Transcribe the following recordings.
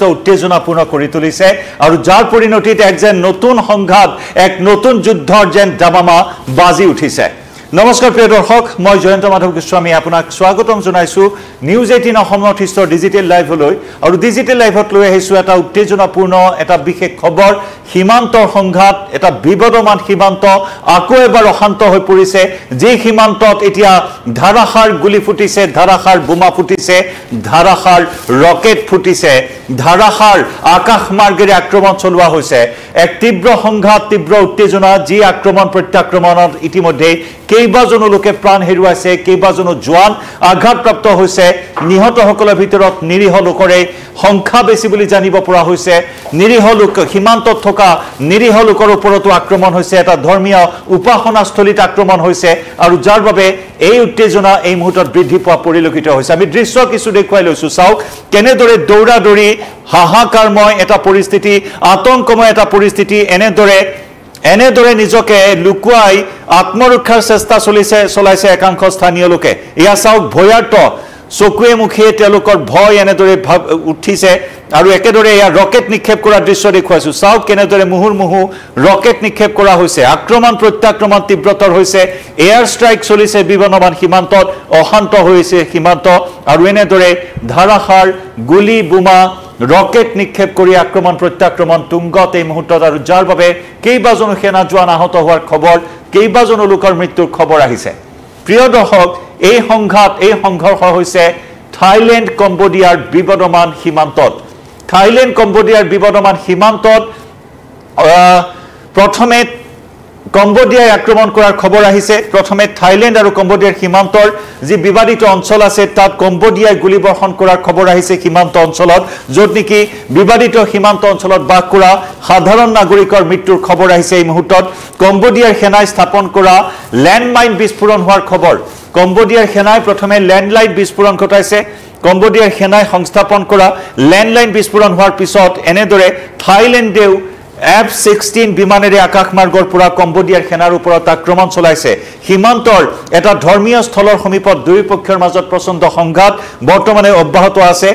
যথেষ্ট উত্তেজনাপূৰ্ণ কৰি তুলিছে আৰু যাৰ পৰিণতিত এক যেন নতুন সংঘাত এক নতুন যুদ্ধৰ যেন দামামা বাজি উঠিছে নমস্কাৰ প্ৰিয় দৰ্শক মই জয়ন্ত মাধৱ গোস্বামী আপোনাক স্বাগতম জনাইছো নিউজ 18 অসম নৰ্থ ইষ্টৰ ডিজিটেল লাইভলৈ আৰু ডিজিটেল লাইভত লৈ আহিছো এটা উত্তেজনাপূৰ্ণ এটা বিশেষ খবৰ সীমান্তৰ সংঘাত এটা বিবাদমান সীমান্ত আকৌ এবাৰ অশান্ত হৈ পৰিছে যে সীমান্তত এতিয়া ধাৰাসাৰ গুলি ফুটিছে ধাৰাসাৰ বোমা ফুটিছে ধাৰাসাৰ ৰকেট ফুটিছে ধাৰাসাৰ আকাশ মাৰ্গেৰে আক্ৰমণ চলোৱা হৈছে এক তীব্ৰ সংঘাত তীব্ৰ উত্তেজনা যি আক্ৰমণ প্ৰত্যাক্ৰমণত ইতিমধ্যে কেইবাজনো লোকে প্ৰাণ হেৰুৱাইছে কেইবাজনো জোৱান আঘাতপ্ৰাপ্ত হৈছে নিহতসকলৰ ভিতৰত নিৰীহ লোকৰে সংখ্যা বেছি বুলি জানিব পৰা হৈছে নিৰীহ লোক সীমান্তত থকা নিৰীহ লোকৰ ওপৰতো আক্ৰমণ হৈছে এটা ধৰ্মীয় উপাসনাস্থলীত আক্ৰমণ হৈছে আৰু যাৰ বাবে এই উত্তেজনা এই মুহূৰ্তত বৃদ্ধি পোৱা পৰিলক্ষিত হৈছে আমি দৃশ্য কিছু দেখুৱাই লৈছো চাওক কেনেদৰে দৌৰাদৌৰি হাহাকাৰময় এটা পৰিস্থিতি আতংকময় এটা পৰিস্থিতি এনেদৰে নিজকে লুকুৱাই আত্মৰক্ষাৰ চেষ্টা চলাইছে একাংশ স্থানীয় লোকে ইয়া চাওক ভয়াৰ্ত চকুৱে মুখে তেওঁলোকৰ ভয় এনেদৰে উঠিছে আৰু একেদৰে ইয়া ৰকেট নিক্ষেপ কৰাৰ দৃশ্য দেখুৱাইছো চাওক কেনেদৰে মুহুৰ্মুহু ৰকেট নিক্ষেপ কৰা হৈছে আক্ৰমণ প্ৰত্যাক্ৰমণ তীব্ৰতৰ হৈছে এয়াৰ ষ্ট্ৰাইক চলিছে বিমানবান সীমান্তত অশান্ত হৈছে সীমান্ত আৰু এনেদৰে ধাৰাসাৰ গুলি বোমা ৰকেট নিক্ষেপ কৰি আক্ৰমণ প্ৰত্যাক্ৰমণ তুংগত এই মুহূৰ্তত আৰু যাৰ বাবে কেইবাজনো সেনা জোৱান আহত হোৱাৰ খবৰ কেইবাজনো লোকৰ মৃত্যুৰ খবৰ আহিছে প্ৰিয় দৰ্শক এই সংঘৰ্ষ হৈছে থাইলেণ্ড কম্বোডিয়াৰ বিবাদমান সীমান্তত থাইলেণ্ড কম্বোডিয়াৰ বিবাদমান সীমান্তত প্ৰথমে কম্বোডিয়াই আক্ৰমণ কৰাৰ খবৰ আহিছে প্ৰথমে থাইলেণ্ড আৰু কম্বোডিয়াৰ সীমান্তৰ যি বিবাদিত অঞ্চল আছে তাত কম্বোডিয়াই গুলিবৰ্ষণ কৰাৰ খবৰ আহিছে সীমান্ত অঞ্চলত য'ত নেকি বিবাদিত সীমান্ত অঞ্চলত বাস কৰা সাধাৰণ নাগৰিকৰ মৃত্যুৰ খবৰ আহিছে এই মুহূৰ্তত কম্বোডিয়াৰ সেনাই স্থাপন কৰা ল্যান্ডমাইন বিস্ফোৰণ হোৱাৰ খবৰ কম্বোডিয়াৰ সেনাই প্ৰথমে ল্যান্ডলাইন বিস্ফোৰণ ঘটাইছে কম্বোডিয়াৰ সেনাই সংস্থাপন কৰা ল্যান্ডলাইন বিস্ফোৰণ হোৱাৰ পিছত এনেদৰে থাইলেণ্ডেও F-16 বিমানেৰে আকাশ মাৰ্গৰ পৰা কম্বোডিয়াৰ সেনাৰ ওপৰত আক্ৰমণ চলাইছে সীমান্তৰ এটা ধৰ্মীয় স্থলৰ সমীপত দুই পক্ষৰ মাজত প্ৰচণ্ড সংঘাত বৰ্তমানে অব্যাহত আছে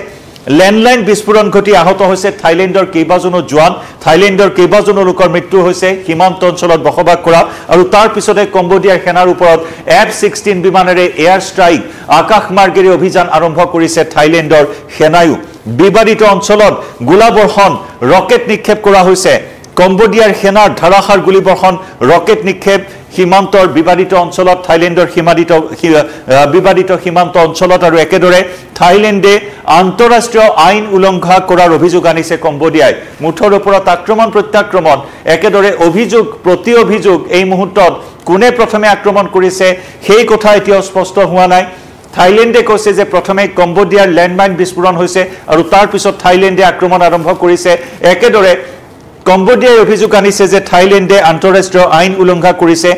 ল্যান্ডলাইন বিস্ফোৰণ ঘটি আহত হৈছে থাইলেণ্ডৰ কেইবাজনো জোৱান থাইলেণ্ডৰ কেইবাজনো লোকৰ মৃত্যু হৈছে সীমান্ত অঞ্চলত বসবাস কৰা আৰু তাৰ পিছতে কম্বোডিয়াৰ সেনাৰ ওপৰত F-16 বিমানেৰে এয়াৰ ষ্ট্ৰাইক আকাশ মাৰ্গেৰে অভিযান আৰম্ভ কৰিছে থাইলেণ্ডৰ সেনায়ো বিবাদিত অঞ্চলত গোলাবৰ্ষণ ৰকেট নিক্ষেপ কৰা হৈছে কম্বোডিয়াৰ সেনাৰ ধাৰাসাৰ গুলিবৰ্ষণ ৰকেট নিক্ষেপ সীমান্তৰ বিবাদিত অঞ্চলত থাইলেণ্ডৰ বিবাদিত সীমান্ত অঞ্চলত আৰু একেদৰে থাইলেণ্ডে আন্তঃৰাষ্ট্ৰীয় আইন উলংঘা কৰাৰ অভিযোগ আনিছে কম্বোডিয়াই মুঠৰ ওপৰত আক্ৰমণ প্ৰত্যাক্ৰমণ একেদৰে অভিযোগ প্ৰতি অভিযোগ এই মুহূৰ্তত কোনে প্ৰথমে আক্ৰমণ কৰিছে সেই কথা এতিয়াও স্পষ্ট হোৱা নাই থাইলেণ্ডে কৈছে যে প্ৰথমে কম্বোডিয়াৰ ল্যান্ডমাইন বিস্ফোৰণ হৈছে আৰু তাৰ পিছত থাইলেণ্ডে আক্ৰমণ আৰম্ভ কৰিছে একেদৰে কম্বোডিয়াই অভিযোগ আনিছে যে থাইলেণ্ডে আন্তঃৰাষ্ট্ৰীয় আইন উলংঘা কৰিছে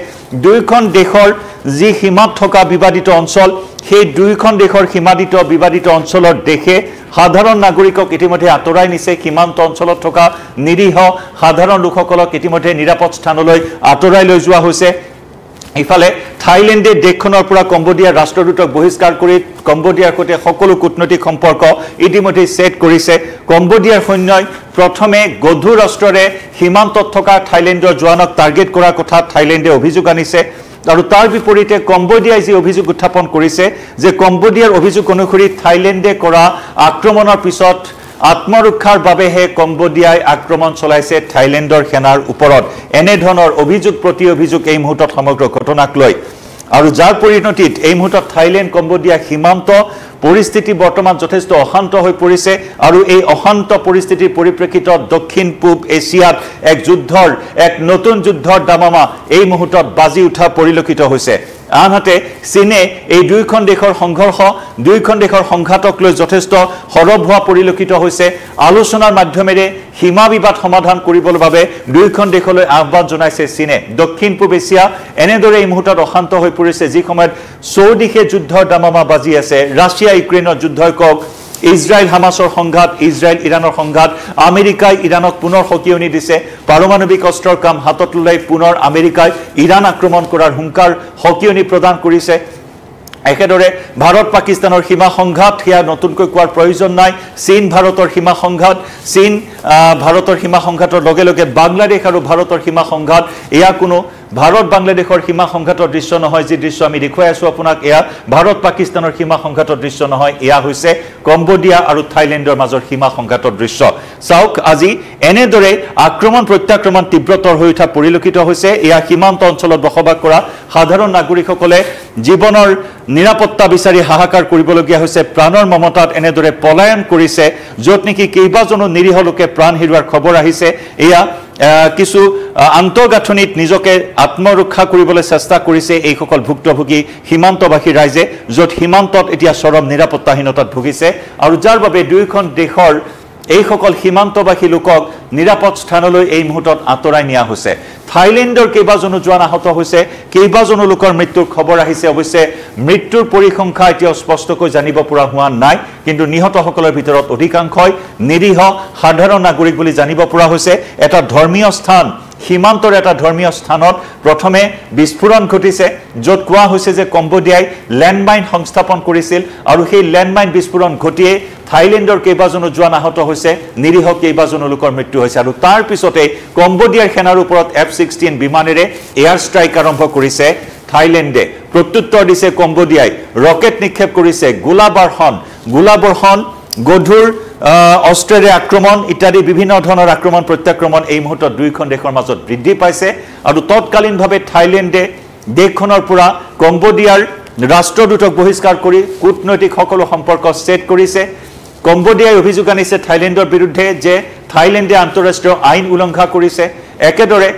দুইখন দেশৰ যি সীমাত থকা বিবাদিত অঞ্চল সেই দুইখন দেশৰ সীমাদিত বিবাদিত অঞ্চলৰ দেশে সাধাৰণ নাগৰিকক ইতিমধ্যে আঁতৰাই নিছে সীমান্ত অঞ্চলত থকা নিৰীহ সাধাৰণ লোকসকলক ইতিমধ্যে নিৰাপদ স্থানলৈ আঁতৰাই লৈ যোৱা হৈছে ইফালে থাইলেণ্ডে দেশখনৰ পৰা কম্বোডিয়াৰ ৰাষ্ট্ৰদূতক বহিষ্কাৰ কৰি কম্বোডিয়াৰ সৈতে সকলো কূটনৈতিক সম্পৰ্ক ইতিমধ্যে সেট কৰিছে কম্বোডিয়াৰ সৈন্যই প্ৰথমে গধুৰ ৰাষ্ট্ৰৰে সীমান্তত থকা থাইলেণ্ডৰ জোৱানক টাৰ্গেট কৰাৰ কথা থাইলেণ্ডে অভিযোগ আনিছে আৰু তাৰ বিপৰীতে কম্বোডিয়াই যি অভিযোগ উত্থাপন কৰিছে যে কম্বোডিয়াৰ অভিযোগ অনুসৰি থাইলেণ্ডে কৰা আক্ৰমণৰ পিছত আত্মৰক্ষাৰ বাবেহে কম্বোডিয়াই আক্ৰমণ চলাইছে থাইলেণ্ডৰ সেনাৰ ওপৰত এনে ধৰণৰ অভিযোগ প্ৰতি অভিযোগ এই মুহূৰ্তত সমগ্ৰ ঘটনাক লৈ আৰু যাৰ পৰিণতিত এই মুহূৰ্তত থাইলেণ্ড কম্বোডিয়া সীমান্ত পৰিস্থিতি বৰ্তমান যথেষ্ট অশান্ত হৈ পৰিছে আৰু এই অশান্ত পৰিস্থিতিৰ পৰিপ্ৰেক্ষিতত দক্ষিণ পূব এছিয়াত এক নতুন যুদ্ধৰ দামামা এই মুহূৰ্তত বাজি উঠা পৰিলক্ষিত হৈছে আনহাতে চীনে এই দুইখন দেশৰ সংঘৰ্ষ দুইখন দেশৰ সংঘাতক লৈ যথেষ্ট সৰব হোৱা পৰিলক্ষিত হৈছে আলোচনাৰ মাধ্যমেৰে সীমা বিবাদ সমাধান কৰিবৰ বাবে দুইখন দেশলৈ আহ্বান জনাইছে চীনে দক্ষিণ পূব এছিয়া এনেদৰে এই মুহূৰ্তত অশান্ত হৈ পৰিছে যি সময়ত চৌদিশে যুদ্ধৰ দামামা বাজি আছে ৰাছিয়া ইউক্ৰেইনৰ যুদ্ধই কওক ইজৰাইল হামাসৰ সংঘাত ইজৰাইল ইৰানৰ সংঘাত আমেৰিকাই ইৰানক পুনৰ সকিয়নি দিছে পাৰমাণৱিক অস্ত্ৰৰ কাম হাতত লৈ পুনৰ আমেৰিকাই ইৰান আক্ৰমণ কৰাৰ হুংকাৰ সকিয়নি প্ৰদান কৰিছে একেদৰে ভাৰত পাকিস্তানৰ সীমা সংঘাত হিয়া নতুনকৈ কোৱাৰ প্ৰয়োজন নাই চীন ভাৰতৰ সীমা সংঘাত চীন ভাৰতৰ সীমা সংঘাতৰ লগে লগে বাংলাদেশ আৰু ভাৰতৰ সীমা সংঘাত এয়া কোনো ভাৰত বাংলাদেশৰ সীমা সংঘাতৰ দৃশ্য নহয় যি দৃশ্য আমি দেখুৱাই আছো আপোনাক এয়া ভাৰত পাকিস্তানৰ সীমা সংঘাতৰ দৃশ্য নহয় এয়া হৈছে কম্বোডিয়া আৰু থাইলেণ্ডৰ মাজৰ সীমা সংঘাতৰ দৃশ্য চাওক আজি এনেদৰে আক্ৰমণ প্ৰত্যাক্ৰমণ তীব্ৰতৰ হৈ উঠা পৰিলক্ষিত হৈছে এয়া সীমান্ত অঞ্চলত বসবাস কৰা সাধাৰণ নাগৰিকসকলে জীৱনৰ নিৰাপত্তা বিচাৰি হাহাকাৰ কৰিবলগীয়া হৈছে প্ৰাণৰ মমতাত এনেদৰে পলায়ন কৰিছে য'ত নেকি কেইবাজনো নিৰীহ লোকে প্ৰাণ হেৰুৱাৰ খবৰ আহিছে এয়া কিছু আন্তঃগাঁথনিত নিজকে আত্মৰক্ষা কৰিবলৈ চেষ্টা কৰিছে এইসকল ভুক্তভোগী সীমান্তবাসী ৰাইজে য'ত সীমান্তত এতিয়া চৰম নিৰাপত্তাহীনতাত ভুগিছে আৰু যাৰ বাবে দুয়োখন দেশৰ এইসকল সীমান্তবাসী লোকক নিৰাপদ স্থানলৈ এই মুহূৰ্তত আঁতৰাই নিয়া হৈছে থাইলেণ্ডৰ কেইবাজনো জোৱান আহত হৈছে কেইবাজনো লোকৰ মৃত্যুৰ খবৰ আহিছে অৱশ্যে মৃত্যুৰ পৰিসংখ্যা এতিয়া স্পষ্টকৈ জানিব পৰা হোৱা নাই কিন্তু নিহতসকলৰ ভিতৰত অধিকাংশই নিৰীহ সাধাৰণ নাগৰিক বুলি জানিব পৰা হৈছে এটা ধৰ্মীয় স্থান সীমান্তৰ এটা ধৰ্মীয় স্থানত প্ৰথমে বিস্ফোৰণ ঘটিছে য'ত কোৱা হৈছে যে কম্বোডিয়াই ল্যান্ডমাইন সংস্থাপন কৰিছিল আৰু সেই ল্যান্ডমাইন বিস্ফোৰণ ঘটিয়ে থাইলেণ্ডৰ কেইবাজনো জোৱান আহত হৈছে নিৰীহ কেইবাজনো লোকৰ মৃত্যু হৈছে আৰু তাৰ পিছতে কম্বোডিয়াৰ সেনাৰ ওপৰত F-16 বিমানেৰে এয়াৰ ষ্ট্ৰাইক আৰম্ভ কৰিছে থাইলেণ্ডে প্ৰত্যুত্তৰ দিছে কম্বোডিয়াই ৰকেট নিক্ষেপ কৰিছে গোলাবৰ্ষণ গধুৰ অস্ত্ৰেৰে আক্ৰমণ ইত্যাদি বিভিন্ন ধৰণৰ আক্ৰমণ প্ৰত্যাক্ৰমণ এই মুহূৰ্তত দুইখন দেশৰ মাজত বৃদ্ধি পাইছে আৰু তৎকালীনভাৱে থাইলেণ্ডে দেশখনৰ পৰা কম্বোডিয়াৰ ৰাষ্ট্ৰদূতক বহিষ্কাৰ কৰি কূটনৈতিক সকলো সম্পৰ্ক ছেট কৰিছে কম্বোডিয়াই অভিযোগ আনিছে থাইলেণ্ডৰ বিৰুদ্ধে যে থাইলেণ্ডে আন্তঃৰাষ্ট্ৰীয় আইন উলংঘা কৰিছে একেদৰে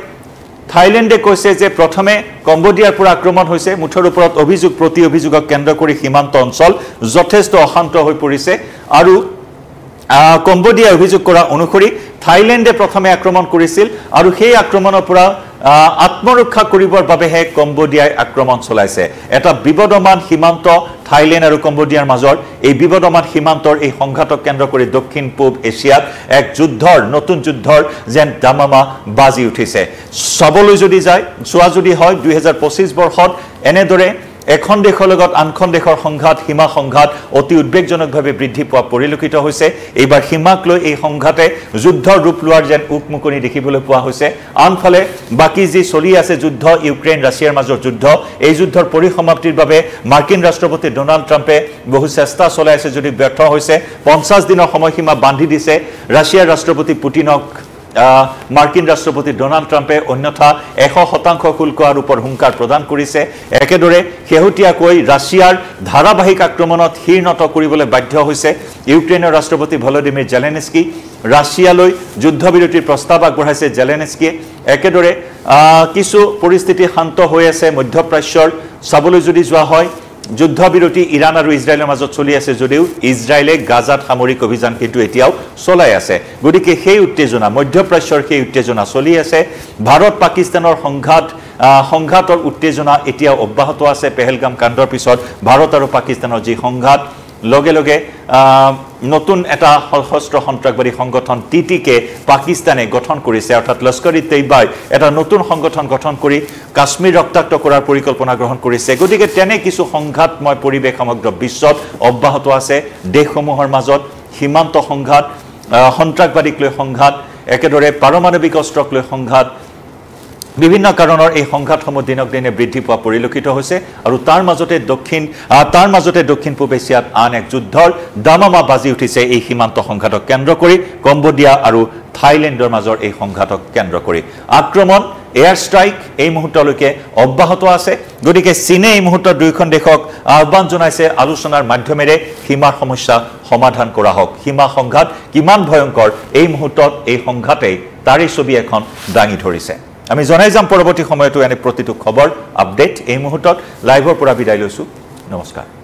থাইলেণ্ডে কৈছে যে প্ৰথমে কম্বোডিয়াৰ পৰা আক্ৰমণ হৈছে মুঠৰ ওপৰত অভিযোগ প্ৰতি অভিযোগক কেন্দ্ৰ কৰি সীমান্ত অঞ্চল যথেষ্ট অশান্ত হৈ পৰিছে আৰু কম্বোডিয়াই অভিযোগ কৰা অনুসৰি থাইলেণ্ডে প্ৰথমে আক্ৰমণ কৰিছিল আৰু সেই আক্ৰমণৰ পৰা আত্মৰক্ষা কৰিবৰ বাবেহে কম্বোডিয়াই আক্ৰমণ চলাইছে এটা বিবদমান সীমান্ত থাইলেণ্ড আৰু কম্বোডিয়াৰ মাজৰ এই বিবদমান সীমান্তৰ এই সংঘাতক কেন্দ্ৰ কৰি দক্ষিণ পূব এছিয়াত এক নতুন যুদ্ধৰ যেন দামামা বাজি উঠিছে চাবলৈ যদি যায় চোৱা যদি হয় 2025 বৰ্ষত এনেদৰে এখন দেশৰ লগত আনখন দেশৰ সংঘাত সীমা সংঘাত অতি উদ্বেগজনকভাৱে বৃদ্ধি পোৱা পৰিলক্ষিত হৈছে এইবাৰ সীমাক লৈ এই সংঘাতে যুদ্ধৰ ৰূপ লোৱাৰ যেন উকমুকনি দেখিবলৈ পোৱা হৈছে আনফালে বাকি যি চলি আছে যুদ্ধ ইউক্ৰেইন ৰাছিয়াৰ মাজৰ যুদ্ধ এই যুদ্ধৰ পৰিসমাপ্তিৰ বাবে মাৰ্কিন ৰাষ্ট্ৰপতি ডোনাল্ড ট্ৰাম্পে বহু চেষ্টা চলাই আছে যদি ব্যৰ্থ হৈছে 50 দিনৰ সময়সীমা বান্ধি দিছে ৰাছিয়াৰ ৰাষ্ট্ৰপতি পুটিনক মাৰ্কিন ৰাষ্ট্ৰপতি ডোনাল্ড ট্ৰাম্পে অন্যথা 100% শুল্ক আৰোপৰ হুংকাৰ প্ৰদান কৰিছে একেদৰে শেহতীয়াকৈ ৰাছিয়াৰ ধাৰাবাহিক আক্ৰমণত হিৰনত কৰিবলৈ বাধ্য হৈছে ইউক্ৰেইনৰ ৰাষ্ট্ৰপতি ভলোদিমিৰ জেলেনস্কি ৰাছিয়ালৈ যুদ্ধবিৰতিৰ প্ৰস্তাৱ আগবঢ়াইছে জেলেনস্কিয়ে একেদৰে কিছু পৰিস্থিতি শান্ত হৈ আছে মধ্যপ্ৰাচ্যৰ চাবলৈ যদি যোৱা হয় যুদ্ধবিৰতি ইৰাণ আৰু ইজৰাইলৰ মাজত চলি আছে যদিও ইজৰাইলে গাজাত সামৰিক অভিযান কিন্তু এতিয়াও চলাই আছে গতিকে সেই উত্তেজনা মধ্যপ্ৰাচ্যৰ সেই উত্তেজনা চলি আছে ভাৰত পাকিস্তানৰ সংঘাতৰ উত্তেজনা এতিয়াও অব্যাহত আছে পেহেলগাম কাণ্ডৰ পিছত ভাৰত আৰু পাকিস্তানৰ যি সংঘাত লগে লগে নতুন এটা সশস্ত্ৰ সন্ত্ৰাসবাদী সংগঠন টিটিকে পাকিস্তানে গঠন কৰিছে অৰ্থাৎ লস্কৰ-ই-তৈবাই এটা নতুন সংগঠন গঠন কৰি কাশ্মীৰ ৰক্তাক্ত কৰাৰ পৰিকল্পনা গ্ৰহণ কৰিছে গতিকে তেনে কিছু সংঘাতময় পৰিৱেশ সমগ্ৰ বিশ্বত অব্যাহত আছে দেশসমূহৰ মাজত সীমান্ত সংঘাত সন্ত্ৰাসবাদীক লৈ সংঘাত একেদৰে পাৰমাণৱিক অস্ত্ৰক লৈ সংঘাত বিভিন্ন কাৰণৰ এই সংঘাতসমূহ দিনক দিনে বৃদ্ধি পোৱা পৰিলক্ষিত হৈছে আৰু তাৰ মাজতে দক্ষিণ পূব এছিয়াত আন এক যুদ্ধৰ দামামা বাজি উঠিছে এই সীমান্ত সংঘাতক কেন্দ্ৰ কৰি কম্বোডিয়া আৰু থাইলেণ্ডৰ মাজৰ এই সংঘাতক কেন্দ্ৰ কৰি আক্ৰমণ এয়াৰ ষ্ট্ৰাইক এই মুহূৰ্তলৈকে অব্যাহত আছে গতিকে চীনে এই মুহূৰ্তত দুইখন দেশক আহ্বান জনাইছে আলোচনাৰ মাধ্যমেৰে সীমাৰ সমস্যা সমাধান কৰা হওক সীমা সংঘাত কিমান ভয়ংকৰ এই মুহূৰ্তত এই সংঘাতেই তাৰে ছবি এখন দাঙি ধৰিছে আমি জনাই যাম পৰৱৰ্তী সময়তো এনে প্ৰতিটো খবৰ আপডেট এই মুহূৰ্তত লাইভৰ পৰা বিদায় লৈছো নমস্কাৰ